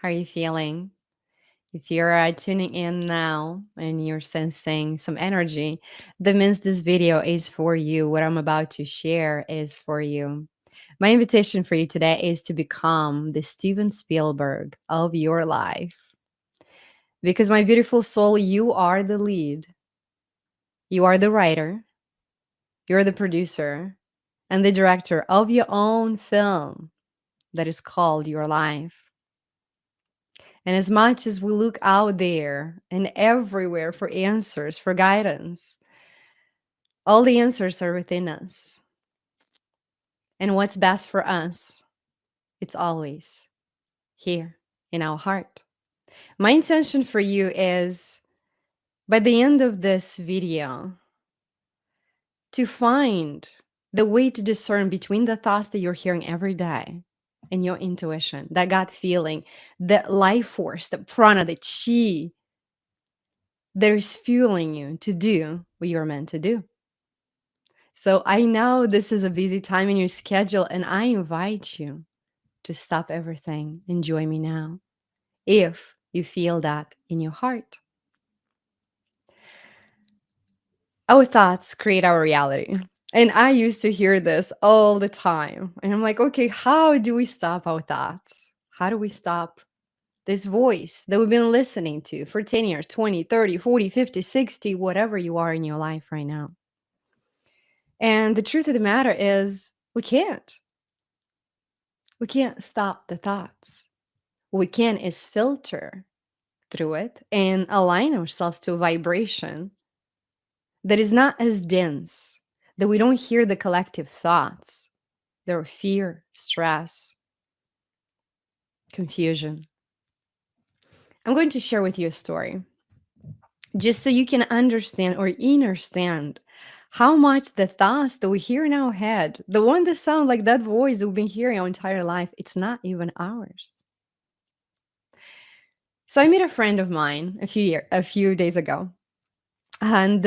How are you feeling? If you're tuning in now and you're sensing some energy, that means this video is for you. What I'm about to share is for you. My invitation for you today is to become the Steven Spielberg of your life. Because, my beautiful soul, you are the lead, you are the writer, you're the producer, and the director of your own film that is called your life. And as much as we look out there and everywhere for answers, for guidance, all the answers are within us. And what's best for us, it's always here in our heart. My intention for you is by the end of this video to find the way to discern between the thoughts that you're hearing every day and your intuition, that gut feeling, that life force, the prana, the chi that is fueling you to do what you're meant to do. So I know this is a busy time in your schedule, and I invite you to stop everything and join me now if you feel that in your heart. Our thoughts create our reality. And I used to hear this all the time. And I'm like, okay, how do we stop our thoughts? How do we stop this voice that we've been listening to for 10 years, 20, 30, 40, 50, 60, whatever you are in your life right now? And the truth of the matter is, we can't. We can't stop the thoughts. What we can is filter through it and align ourselves to a vibration that is not as dense, that we don't hear the collective thoughts. There are fear, stress, confusion. I'm going to share with you a story just so you can understand or understand how much the thoughts that we hear in our head, the one that sound like that voice that we've been hearing our entire life, it's not even ours. So I met a friend of mine a few days ago, and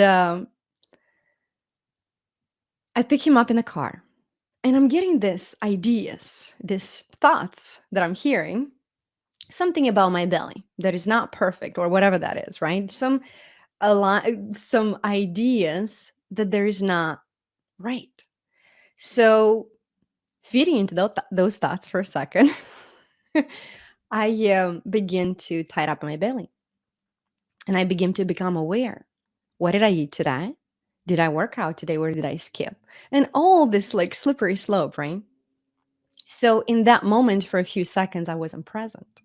I pick him up in the car, and I'm getting this ideas, these thoughts that I'm hearing, something about my belly that is not perfect or whatever that is, right? Some ideas that there is not right. So feeding into those thoughts for a second, I begin to tight up my belly, and I begin to become aware. What did I eat today? Did I work out today? Where did I skip? And all this like slippery slope, right? So in that moment, for a few seconds, I wasn't present.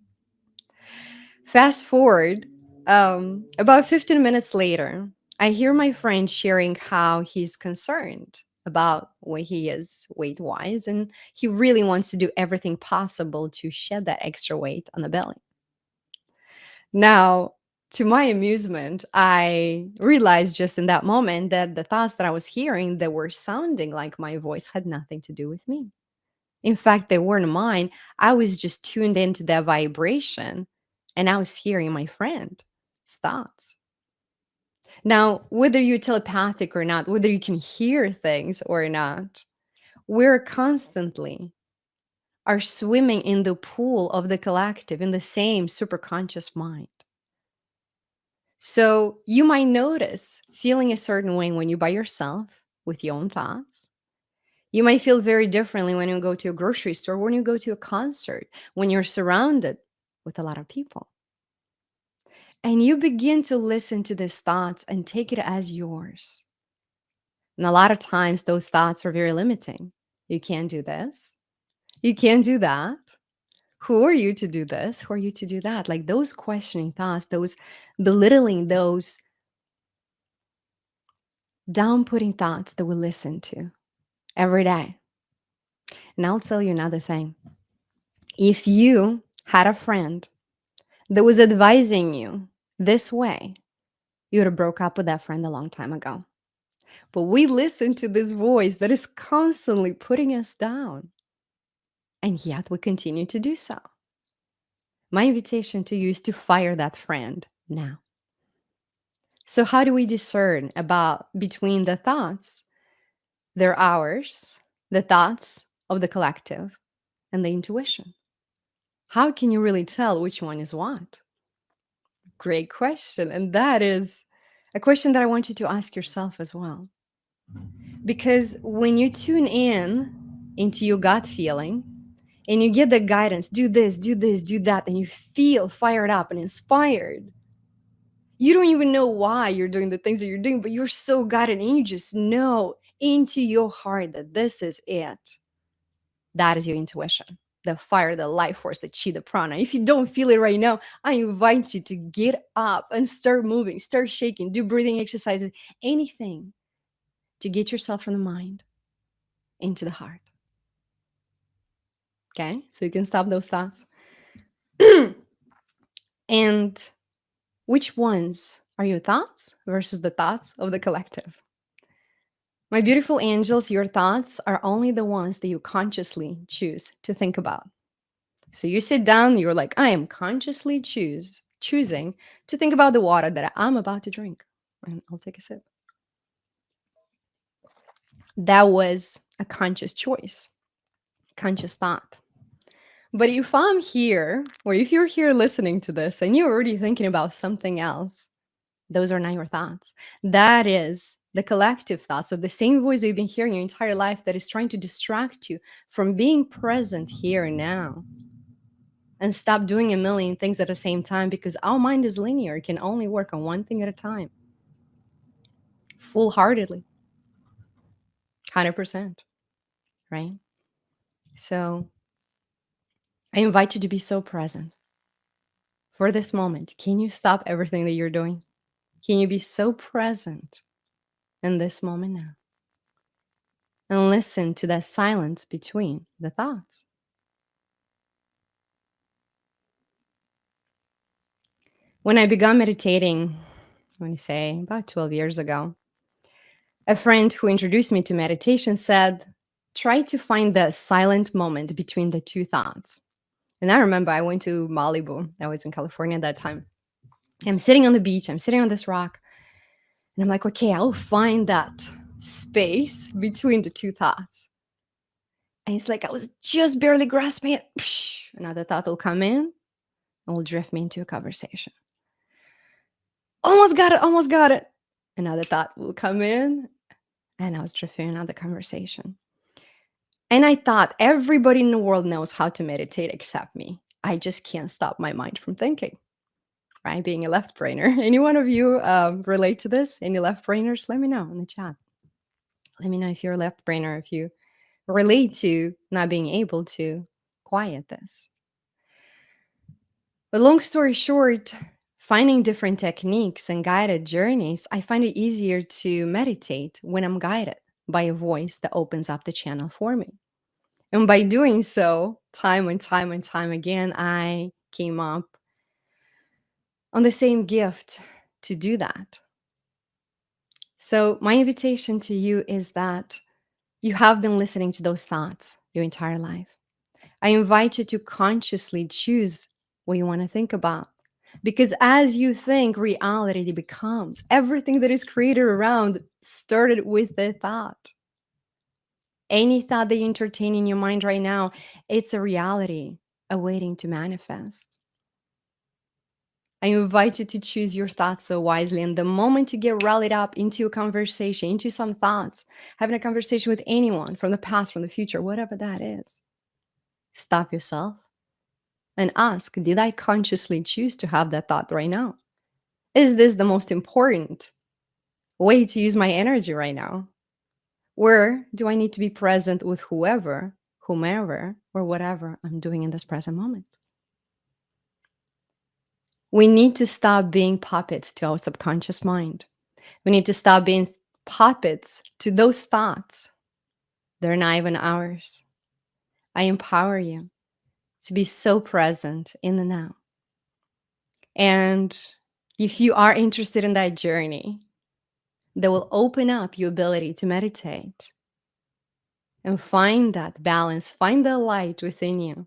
Fast forward, about 15 minutes later, I hear my friend sharing how he's concerned about where he is weight wise, and he really wants to do everything possible to shed that extra weight on the belly. Now, to my amusement, I realized just in that moment that the thoughts that I was hearing that were sounding like my voice had nothing to do with me. In fact, they weren't mine. I was just tuned into that vibration, and I was hearing my friend's thoughts. Now, whether you're telepathic or not, whether you can hear things or not, we're constantly are swimming in the pool of the collective in the same superconscious mind. So you might notice feeling a certain way when you're by yourself with your own thoughts. You might feel very differently when you go to a grocery store, when you go to a concert, when you're surrounded with a lot of people. And you begin to listen to these thoughts and take it as yours. And a lot of times, those thoughts are very limiting. You can't do this. You can't do that. Who are you to do this? Who are you to do that? Like those questioning thoughts, those belittling, those down putting thoughts that we listen to every day. And I'll tell you another thing. If you had a friend that was advising you this way, you would have broke up with that friend a long time ago. But we listen to this voice that is constantly putting us down, and yet we continue to do so. My invitation to you is to fire that friend now. So how do we discern about between the thoughts, they're ours, the thoughts of the collective, and the intuition? How can you really tell which one is what? Great question. And that is a question that I want you to ask yourself as well. Because when you tune in into your gut feeling and you get the guidance, do this, do this, do that, and you feel fired up and inspired, you don't even know why you're doing the things that you're doing, but you're so guided and you just know into your heart that this is it. That is your intuition, the fire, the life force, the chi, the prana. If you don't feel it right now, I invite you to get up and start moving, start shaking, do breathing exercises, anything to get yourself from the mind into the heart. Okay, so you can stop those thoughts. And which ones are your thoughts versus the thoughts of the collective? My beautiful angels, your thoughts are only the ones that you consciously choose to think about. So you sit down, you're like, I am consciously choosing to think about the water that I'm about to drink. And I'll take a sip. That was a conscious choice, conscious thought. But if I'm here, or if you're here listening to this and you're already thinking about something else, those are not your thoughts. That is the collective thoughts of the same voice that you've been hearing your entire life that is trying to distract you from being present here and now. And stop doing a million things at the same time because our mind is linear. It can only work on one thing at a time, full heartedly, 100%. Right? So I invite you to be so present for this moment. Can you stop everything that you're doing? Can you be so present in this moment now? And listen to that silence between the thoughts. When I began meditating, let me say about 12 years ago, a friend who introduced me to meditation said, try to find the silent moment between the two thoughts. And I remember I went to Malibu. I was in California at that time. I'm sitting on the beach, I'm sitting on this rock, and I'm like, okay, I'll find that space between the two thoughts. And it's like I was just barely grasping it. Another thought will come in and will drift me into a conversation. Almost got it, almost got it. Another thought will come in and I was drifting another conversation. And I thought everybody in the world knows how to meditate except me. I just can't stop my mind from thinking, right? Being a left brainer. Any one of you relate to this? Any left brainers? Let me know in the chat. Let me know if you're a left brainer, if you relate to not being able to quiet this. But long story short, finding different techniques and guided journeys, I find it easier to meditate when I'm guided by a voice that opens up the channel for me. And by doing so, time and time and time again, I came up on the same gift to do that. So, my invitation to you is that you have been listening to those thoughts your entire life. I invite you to consciously choose what you want to think about. Because as you think, reality becomes. Everything that is created around started with a thought. Any thought that you entertain in your mind right now, it's a reality awaiting to manifest. I invite you to choose your thoughts so wisely. And the moment you get rallied up into a conversation, into some thoughts, having a conversation with anyone from the past, from the future, whatever that is, stop yourself and ask, did I consciously choose to have that thought right now? Is this the most important way to use my energy right now? Or do I need to be present with whomever, or whatever I'm doing in this present moment? We need to stop being puppets to our subconscious mind. We need to stop being puppets to those thoughts. They're not even ours. I empower you to be so present in the now. And if you are interested in that journey, that will open up your ability to meditate and find that balance, find the light within you,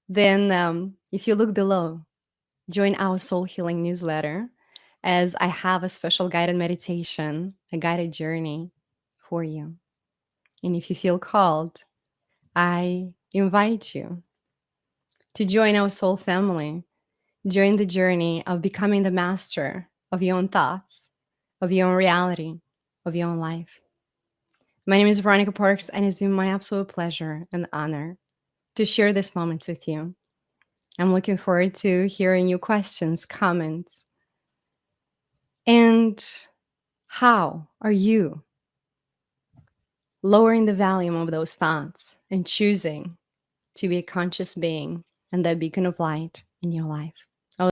then if you look below, join our soul healing newsletter as I have a special guided meditation, a guided journey for you. And if you feel called, I invite you to join our soul family, join the journey of becoming the master of your own thoughts, of your own reality, of your own life. My name is Veronica Parks, and it's been my absolute pleasure and honor to share these moments with you. I'm looking forward to hearing your questions, comments, and how are you lowering the volume of those thoughts and choosing to be a conscious being and that beacon of light in your life?